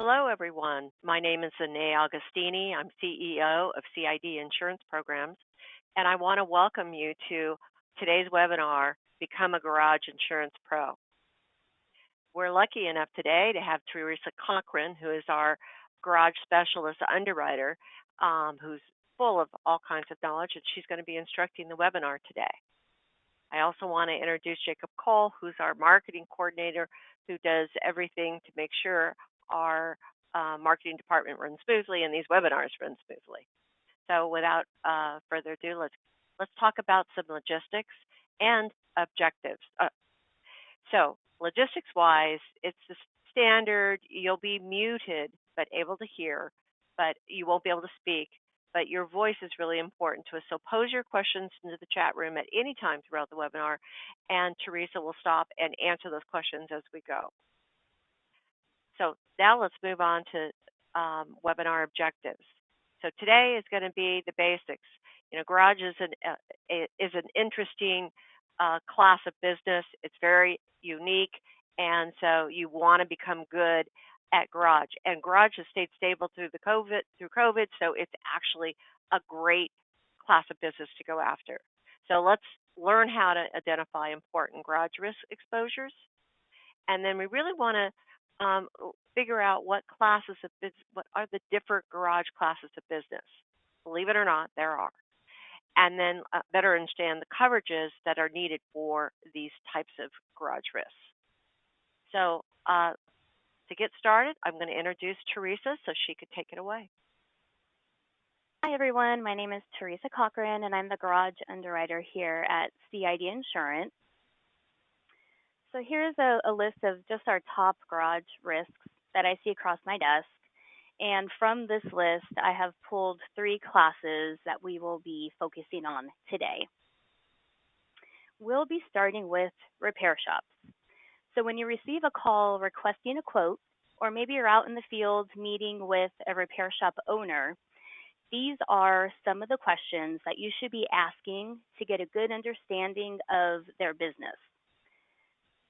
Hello, everyone. My name is Zane Augustini. I'm CEO of CID Insurance Programs, and I want to welcome you to today's webinar, Become a Garage Insurance Pro. We're lucky enough today to have Teresa Cochran, who is our garage specialist underwriter, who's full of all kinds of knowledge, and she's going to be instructing the webinar today. I also want to introduce Jacob Cole, who's our marketing coordinator, who does everything to make sure our marketing department runs smoothly and these webinars run smoothly. So without further ado, let's talk about some logistics and objectives. So logistics-wise, it's the standard. You'll be muted but able to hear, but you won't be able to speak. But your voice is really important to us. So pose your questions into the chat room at any time throughout the webinar, and Teresa will stop and answer those questions as we go. So now let's move on to webinar objectives. So today is going to be the basics. You know, garage is an interesting class of business. It's very unique, and so you want to become good at garage. And garage has stayed stable through COVID, so it's actually a great class of business to go after. So let's learn how to identify important garage risk exposures, and then we really want to figure out what are the different garage classes of business. Believe it or not, there are. And then better understand the coverages that are needed for these types of garage risks. So to get started, I'm going to introduce Teresa so she could take it away. Hi, everyone. My name is Teresa Cochran, and I'm the garage underwriter here at CID Insurance. So here's a list of just our top garage risks that I see across my desk. And from this list, I have pulled 3 classes that we will be focusing on today. We'll be starting with repair shops. So when you receive a call requesting a quote, or maybe you're out in the field meeting with a repair shop owner, these are some of the questions that you should be asking to get a good understanding of their business.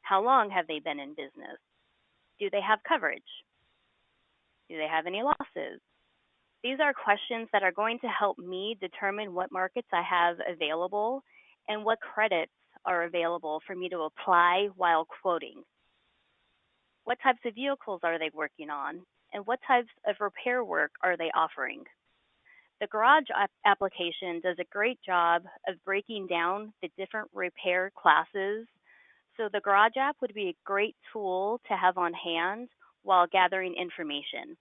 How long have they been in business? Do they have coverage? Do they have any losses? These are questions that are going to help me determine what markets I have available and what credits are available for me to apply while quoting. What types of vehicles are they working on? And what types of repair work are they offering? The garage application does a great job of breaking down the different repair classes. So the garage app would be a great tool to have on hand while gathering information.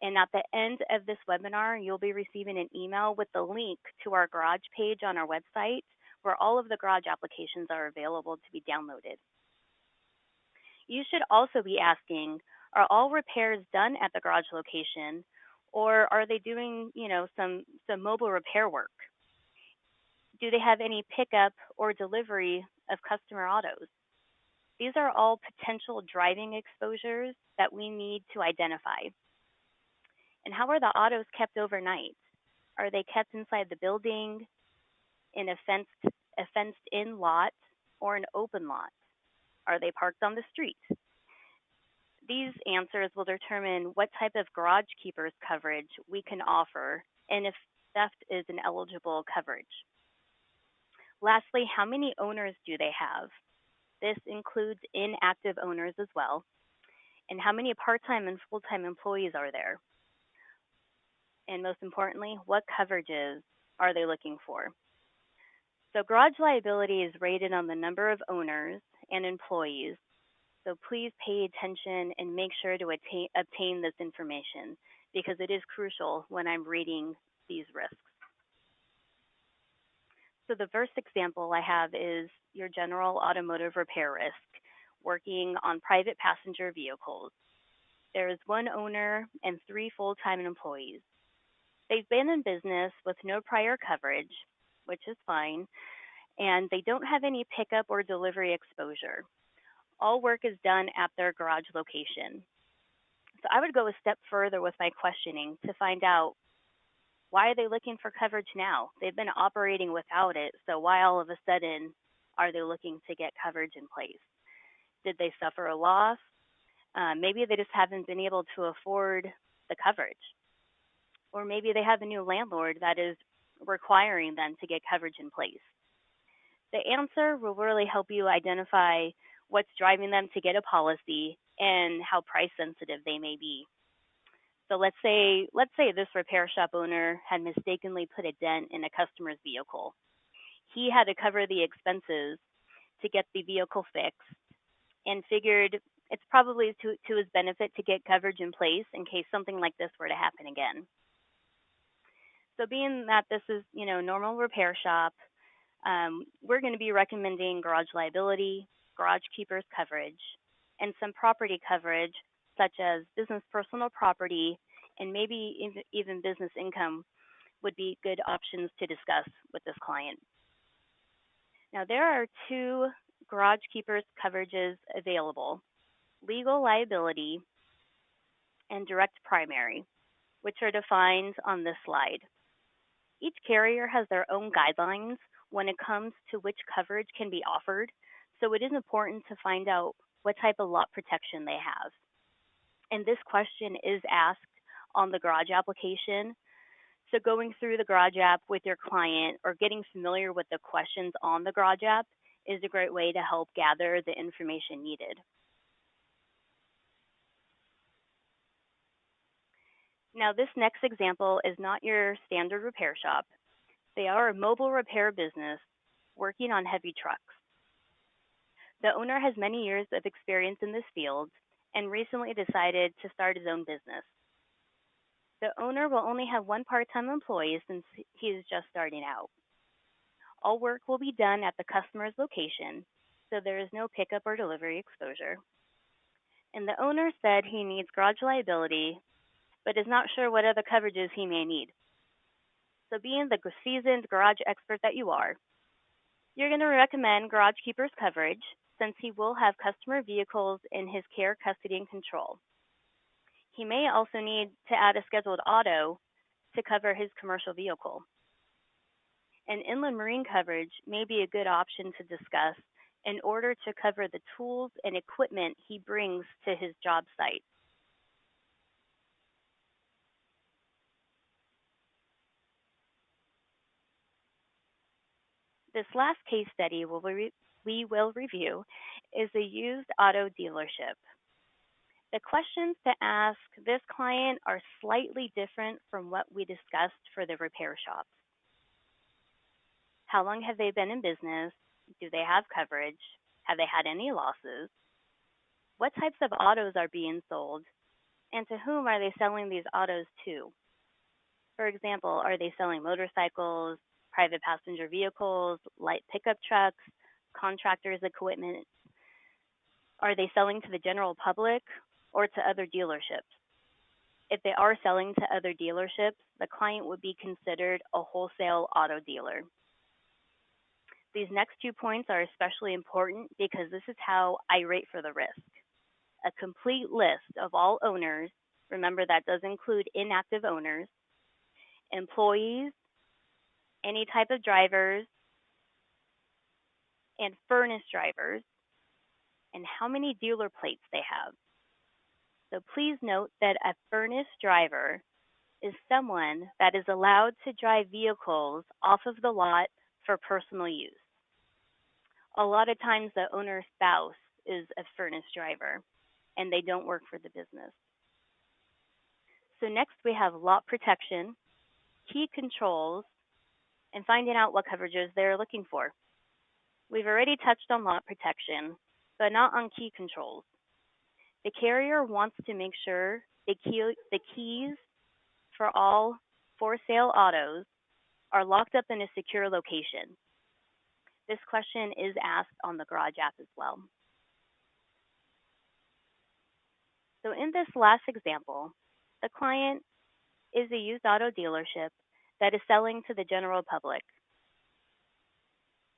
And at the end of this webinar, you'll be receiving an email with the link to our garage page on our website where all of the garage applications are available to be downloaded. You should also be asking, are all repairs done at the garage location, or are they doing, some mobile repair work? Do they have any pickup or delivery of customer autos? These are all potential driving exposures that we need to identify. And how are the autos kept overnight? Are they kept inside the building, in a fenced-in lot, or an open lot? Are they parked on the street? These answers will determine what type of garage keepers coverage we can offer and if theft is an eligible coverage. Lastly, how many owners do they have? This includes inactive owners as well. And how many part-time and full-time employees are there? And most importantly, what coverages are they looking for? So garage liability is rated on the number of owners and employees. So please pay attention and make sure to obtain this information because it is crucial when I'm reading these risks. So the first example I have is your general automotive repair risk, working on private passenger vehicles. There is 1 owner and 3 full-time employees. They've been in business with no prior coverage, which is fine, and they don't have any pickup or delivery exposure. All work is done at their garage location. So I would go a step further with my questioning to find out, why are they looking for coverage now? They've been operating without it, so why all of a sudden are they looking to get coverage in place? Did they suffer a loss? Maybe they just haven't been able to afford the coverage. Or maybe they have a new landlord that is requiring them to get coverage in place. The answer will really help you identify what's driving them to get a policy and how price sensitive they may be. So let's say this repair shop owner had mistakenly put a dent in a customer's vehicle. He had to cover the expenses to get the vehicle fixed and figured it's probably to his benefit to get coverage in place in case something like this were to happen again. So being that this is, normal repair shop, we're going to be recommending garage liability, garage keepers coverage, and some property coverage such as business personal property and maybe even business income would be good options to discuss with this client. Now, there are two garage keepers coverages available: legal liability and direct primary, which are defined on this slide. Each carrier has their own guidelines when it comes to which coverage can be offered, so it is important to find out what type of lot protection they have. And this question is asked on the garage application. So going through the garage app with your client or getting familiar with the questions on the garage app is a great way to help gather the information needed. Now, this next example is not your standard repair shop. They are a mobile repair business working on heavy trucks. The owner has many years of experience in this field and recently decided to start his own business. The owner will only have one part-time employee since he is just starting out. All work will be done at the customer's location, so there is no pickup or delivery exposure. And the owner said he needs garage liability, but is not sure what other coverages he may need. So being the seasoned garage expert that you are, you're going to recommend garage keepers coverage since he will have customer vehicles in his care, custody, and control. He may also need to add a scheduled auto to cover his commercial vehicle. And inland marine coverage may be a good option to discuss in order to cover the tools and equipment he brings to his job site. This last case study we will review is a used auto dealership. The questions to ask this client are slightly different from what we discussed for the repair shops. How long have they been in business? Do they have coverage? Have they had any losses? What types of autos are being sold? And to whom are they selling these autos to? For example, are they selling motorcycles, private passenger vehicles, light pickup trucks, contractors' equipment? Are they selling to the general public or to other dealerships? If they are selling to other dealerships, the client would be considered a wholesale auto dealer. These next 2 points are especially important because this is how I rate for the risk. A complete list of all owners, remember that does include inactive owners, employees, any type of drivers, and furnished drivers, and how many dealer plates they have. So please note that a furnished driver is someone that is allowed to drive vehicles off of the lot for personal use. A lot of times the owner's spouse is a furnished driver and they don't work for the business. So next we have lot protection, key controls, and finding out what coverages they're looking for. We've already touched on lot protection, but not on key controls. The carrier wants to make sure the keys for all for sale autos are locked up in a secure location. This question is asked on the garage app as well. So in this last example, the client is a used auto dealership that is selling to the general public.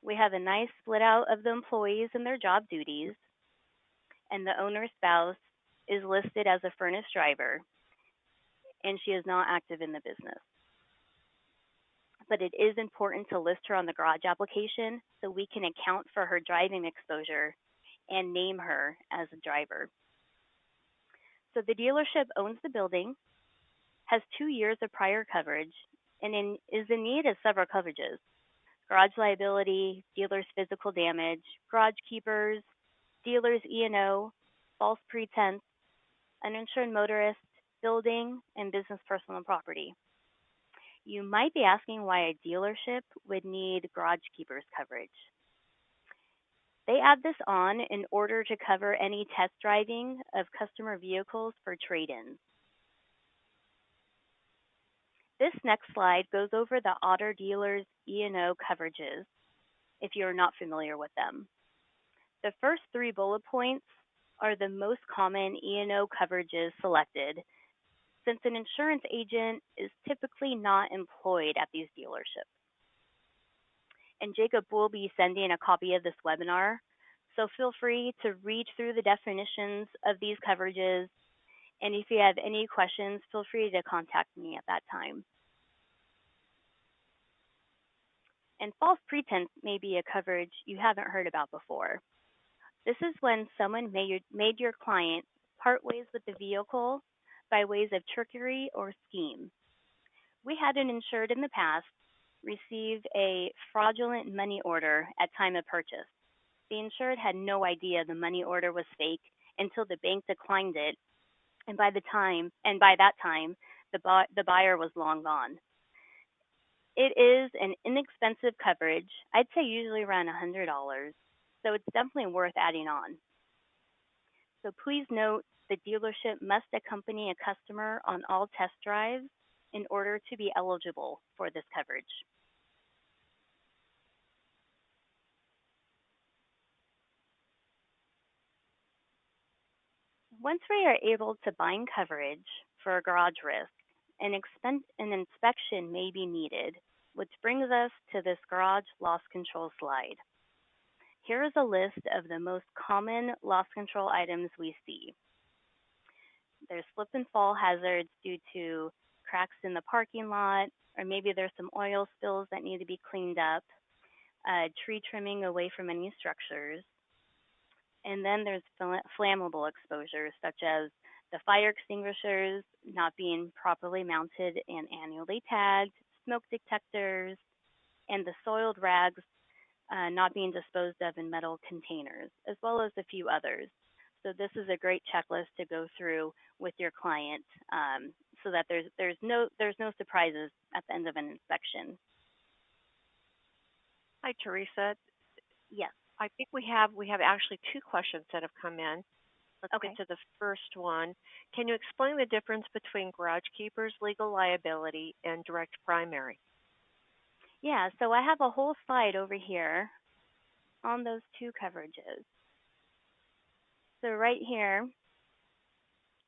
We have a nice split out of the employees and their job duties, and the owner's spouse is listed as a furnished driver, and she is not active in the business. But it is important to list her on the garage application so we can account for her driving exposure and name her as a driver. So the dealership owns the building, has 2 years of prior coverage, and is in need of several coverages: garage liability, dealer's physical damage, garage keepers, dealer's E&O, false pretense, uninsured motorist, building, and business personal property. You might be asking why a dealership would need garage keepers coverage. They add this on in order to cover any test driving of customer vehicles for trade-ins. This next slide goes over the Otter dealers E&O coverages if you're not familiar with them. The first 3 bullet points are the most common E&O coverages selected, since an insurance agent is typically not employed at these dealerships. And Jacob will be sending a copy of this webinar, so feel free to read through the definitions of these coverages, and if you have any questions, feel free to contact me at that time. And false pretense may be a coverage you haven't heard about before. This is when someone made your client part ways with the vehicle by ways of trickery or scheme. We had an insured in the past receive a fraudulent money order at time of purchase. The insured had no idea the money order was fake until the bank declined it, and by that time, the buyer was long gone. It is an inexpensive coverage. I'd say usually around $100, so it's definitely worth adding on. So please note the dealership must accompany a customer on all test drives in order to be eligible for this coverage. Once we are able to bind coverage for a garage risk, an inspection may be needed, which brings us to this garage loss control slide. Here is a list of the most common loss control items we see. There's slip and fall hazards due to cracks in the parking lot, or maybe there's some oil spills that need to be cleaned up, tree trimming away from any structures. And then there's flammable exposures, such as the fire extinguishers not being properly mounted and annually tagged, smoke detectors, and the soiled rags not being disposed of in metal containers, as well as a few others. So this is a great checklist to go through with your client, so that there's no surprises at the end of an inspection. Hi, Teresa. Yes. I think we have actually 2 questions that have come in. Let's Okay. get to the first one. Can you explain the difference between garage keepers, legal liability, and direct primary? Yeah, so I have a whole slide over here on those 2 coverages. So right here,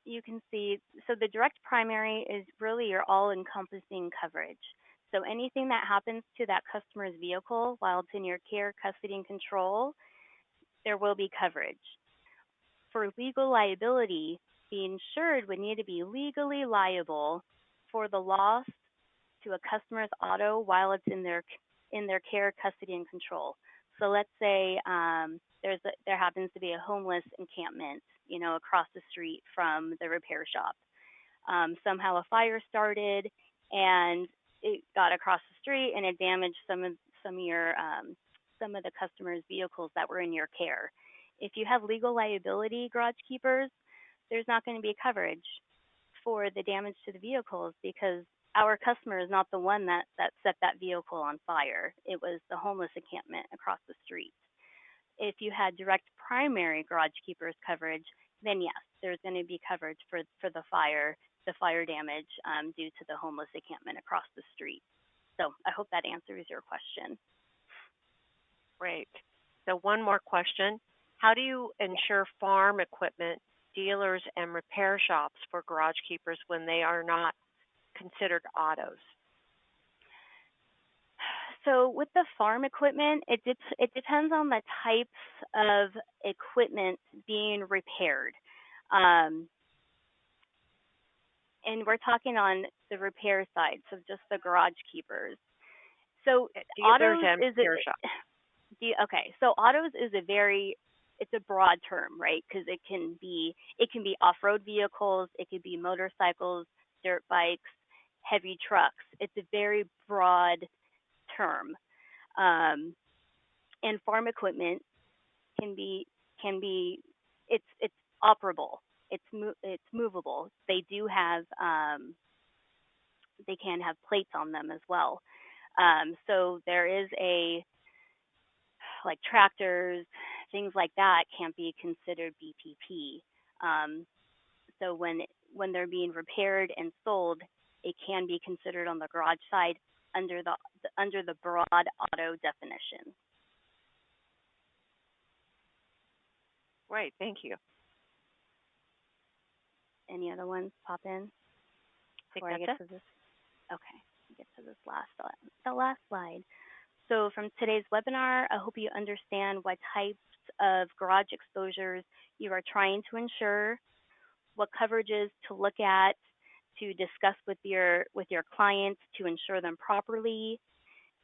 you can see, so the direct primary is really your all-encompassing coverage. So anything that happens to that customer's vehicle while it's in your care, custody, and control, there will be coverage. For legal liability, the insured would need to be legally liable for the loss to a customer's auto while it's in their care, custody, and control. So let's say there happens to be a homeless encampment, across the street from the repair shop. Somehow a fire started and it got across the street and it damaged some of the customer's vehicles that were in your care. If you have legal liability garage keepers, there's not going to be coverage for the damage to the vehicles because our customer is not the one that set that vehicle on fire. It was the homeless encampment across the street. If you had direct primary garage keepers coverage, then yes, there's going to be coverage for the fire damage due to the homeless encampment across the street. So I hope that answers your question. Great. So one more question. How do you insure farm equipment, dealers, and repair shops for garage keepers when they are not considered autos? So with the farm equipment, it depends on the types of equipment being repaired. And we're talking on the repair side, so just the garage keepers. So Dealers autos and is repair shops. okay. So autos is a very it's a broad term, right? Because it can be off-road vehicles, it could be motorcycles, dirt bikes, heavy trucks. It's a very broad term. Um, and farm equipment can be can be it's operable. It's movable. They can have plates on them as well. So there is a like tractors, things like that can't be considered BPP. Um, so when they're being repaired and sold, it can be considered on the garage side under the broad auto definition. Great, thank you. Any other ones pop in I think before I that's get it. to this? Okay, get to this the last slide. So from today's webinar, I hope you understand what types of garage exposures you are trying to insure, what coverages to look at, to discuss with your clients to insure them properly,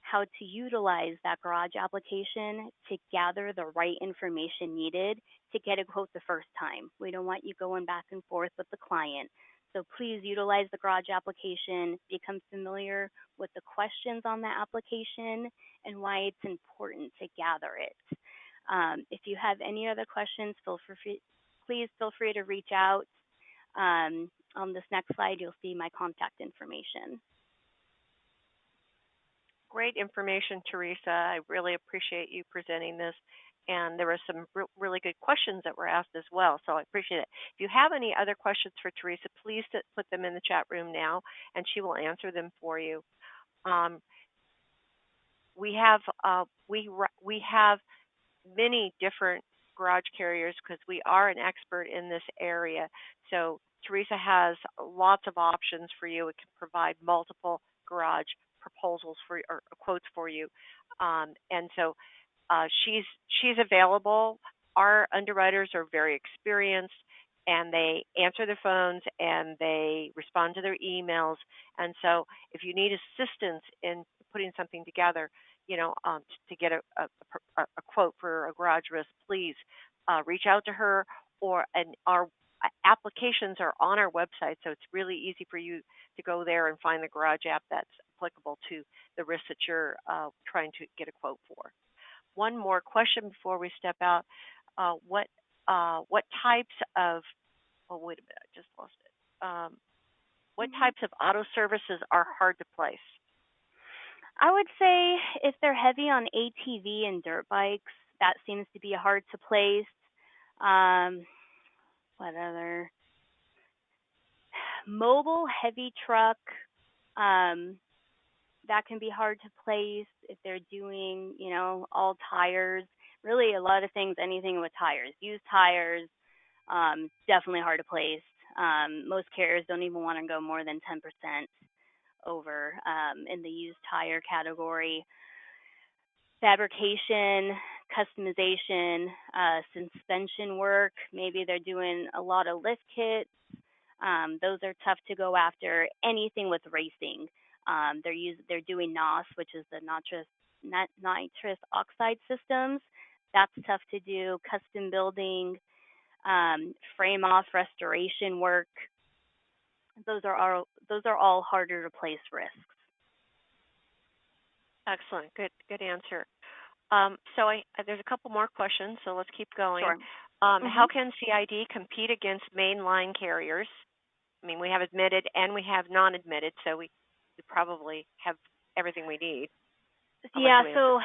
how to utilize that garage application to gather the right information needed to get a quote the first time. We don't want you going back and forth with the client. So please utilize the garage application, become familiar with the questions on the application and why it's important to gather it. If you have any other questions, please feel free to reach out. On this next slide, you'll see my contact information. Great information, Teresa. I really appreciate you presenting this. And there were some really good questions that were asked as well, so I appreciate it. If you have any other questions for Teresa, please put them in the chat room now, and she will answer them for you. We have many different garage carriers because we are an expert in this area. So Teresa has lots of options for you. It can provide multiple garage proposals for or quotes for you, and so she's available. Our underwriters are very experienced, and they answer their phones and they respond to their emails. And so, if you need assistance in putting something together, to get a quote for a garage risk, please reach out to her. And our applications are on our website, so it's really easy for you to go there and find the garage app that's applicable to the risk that you're trying to get a quote for. One more question before we step out. What types of wait a minute, I just lost it. What types of auto services are hard to place? I would say if they're heavy on ATV and dirt bikes, that seems to be hard to place. What other? Mobile heavy truck, that can be hard to place if they're doing, all tires. Really, a lot of things, anything with tires. Used tires, definitely hard to place. Most carriers don't even want to go more than 10% over in the used tire category. Fabrication, customization, suspension work. Maybe they're doing a lot of lift kits. Those are tough to go after. Anything with racing. They're doing NOS, which is the nitrous oxide systems. That's tough to do. Custom building, frame off restoration work. Those are all harder to place risks. Excellent. Good answer. So there's a couple more questions, so let's keep going. Sure. How can CID compete against mainline carriers? I mean, we have admitted and we have non-admitted, so we probably have everything we need. Yeah, so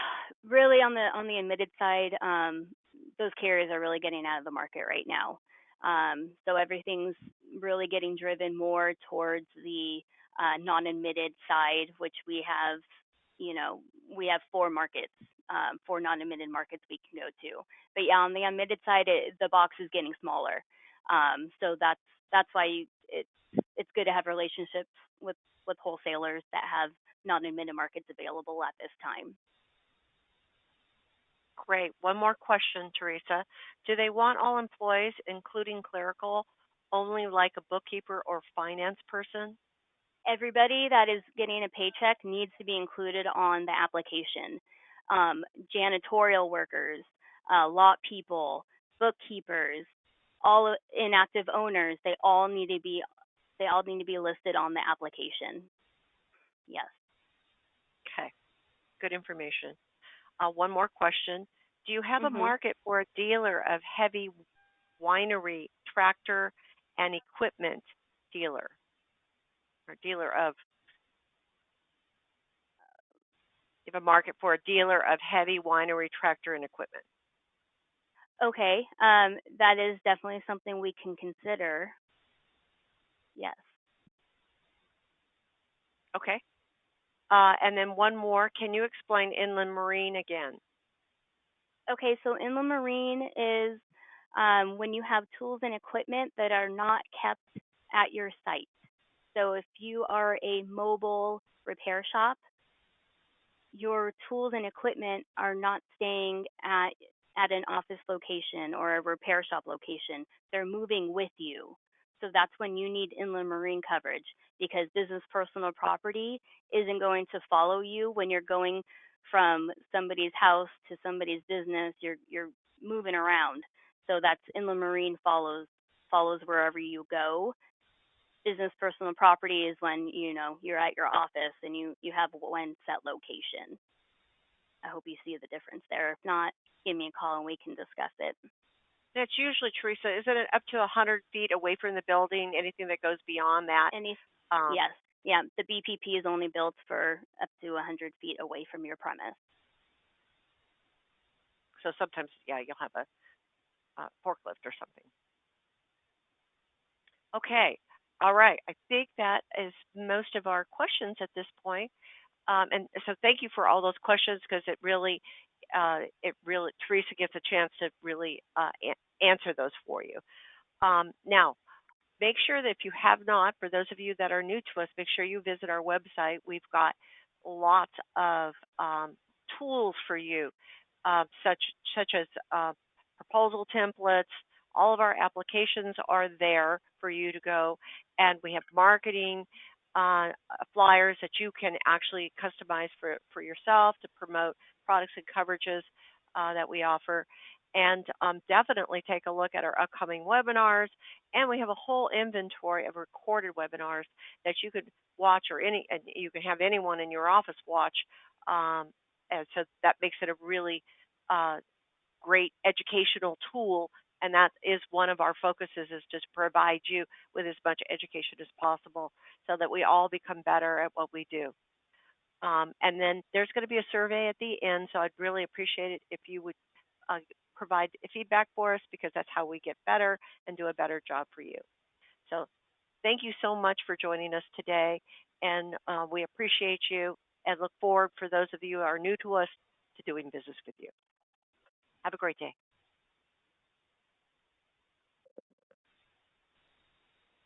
really on the admitted side, those carriers are really getting out of the market right now. So everything's really getting driven more towards the non-admitted side, which we have, we have 4 markets, 4 non-admitted markets we can go to. But yeah, on the admitted side, the box is getting smaller. So that's why it's good to have relationships with wholesalers that have non-admitted markets available at this time. Great. One more question, Teresa. Do they want all employees, including clerical, only like a bookkeeper or finance person? Everybody that is getting a paycheck needs to be included on the application. Janitorial workers, lot people, bookkeepers, all inactive owners, they all need to be listed on the application. Yes. Okay, good information. One more question. Do you have a Mhm. market for a dealer of heavy winery, tractor, and equipment dealer, or dealer of, you have a market for a dealer of heavy winery, tractor, and equipment? Okay. That is definitely something we can consider. Yes. Okay. And then one more. Can you explain inland marine again? Okay, so inland marine is when you have tools and equipment that are not kept at your site. So if you are a mobile repair shop, your tools and equipment are not staying at an office location or a repair shop location. They're moving with you. So that's when you need inland marine coverage, because business personal property isn't going to follow you when you're going from somebody's house to somebody's business. You're moving around. So that's inland marine follows wherever you go. Business personal property is when you're at your office and you have one set location. I hope you see the difference there. If not, give me a call and we can discuss it. That's usually, Teresa, isn't it up to 100 feet away from the building? Anything that goes beyond that? Any Um, Yes. Yeah, the BPP is only built for up to 100 feet away from your premise. so sometimes, yeah, you'll have a forklift or something. Okay. All right. I think that is most of our questions at this point. And so thank you for all those questions, because Teresa gets a chance to really answer those for you. Now, make sure that if you have not, for those of you that are new to us, make sure you visit our website. We've got lots of tools for you, such as proposal templates. All of our applications are there for you to go, and we have marketing flyers that you can actually customize for yourself to promote products and coverages that we offer. And definitely take a look at our upcoming webinars. And we have a whole inventory of recorded webinars that you could watch, and you can have anyone in your office watch. And so that makes it a really great educational tool. And that is one of our focuses, is just provide you with as much education as possible so that we all become better at what we do. And then there's going to be a survey at the end, so I'd really appreciate it if you would provide feedback for us, because that's how we get better and do a better job for you. So thank you so much for joining us today, and we appreciate you and look forward, for those of you who are new to us, to doing business with you. Have a great day.